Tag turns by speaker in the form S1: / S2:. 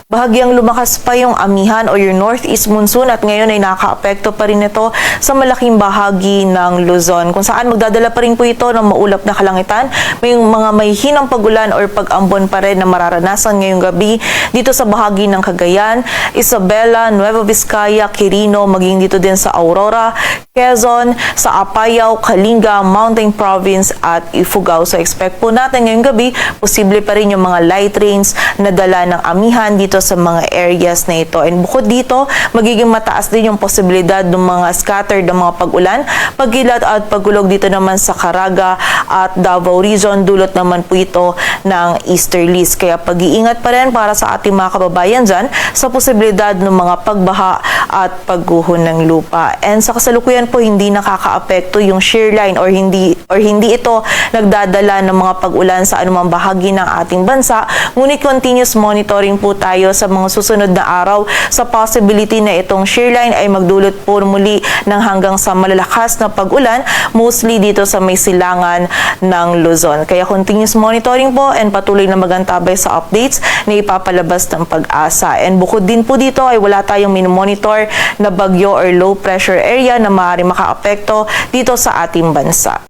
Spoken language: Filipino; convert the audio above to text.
S1: Bahagyang lumakas pa yung amihan o yung northeast monsoon at ngayon ay nakakaapekto pa rin ito sa malaking bahagi ng Luzon, kung saan magdadala pa rin po ito ng maulap na kalangitan. May mga mahihinang pagulan or pag-ambon pa rin na mararanasan ngayong gabi dito sa bahagi ng Cagayan, Isabela, Nueva Vizcaya, Quirino, maging dito din sa Aurora, Quezon, sa Apayao, Kalinga, Mountain Province at Ifugao. So expect po natin ngayong gabi, posible pa rin yung mga light rains na dala ng amihan dito sa mga areas na ito. And bukod dito, magiging mataas din yung posibilidad ng mga scattered na mga pag-ulan, pagkilat at pagulog dito naman sa Caraga at Davao Region. Dulot naman po ito ng easterlies. Kaya pag-iingat pa rin para sa ating mga kababayan dyan sa posibilidad ng mga pagbaha at pagguho ng lupa. And sa kasalukuyan po, hindi nakakaapekto yung shear line or hindi ito nagdadala ng mga pag-ulan sa anumang bahagi ng ating bansa. Ngunit continuous monitoring po tayo sa mga susunod na araw sa possibility na itong shear line ay magdulot po muli ng hanggang sa malalakas na pag-ulan, mostly dito sa may silangan ng Luzon. Kaya continuous monitoring po and patuloy na magantabay sa updates na ipapalabas ng Pag-asa. And bukod din po dito ay wala tayong minomonitor na bagyo or low pressure area na maaaring makaapekto dito sa ating bansa.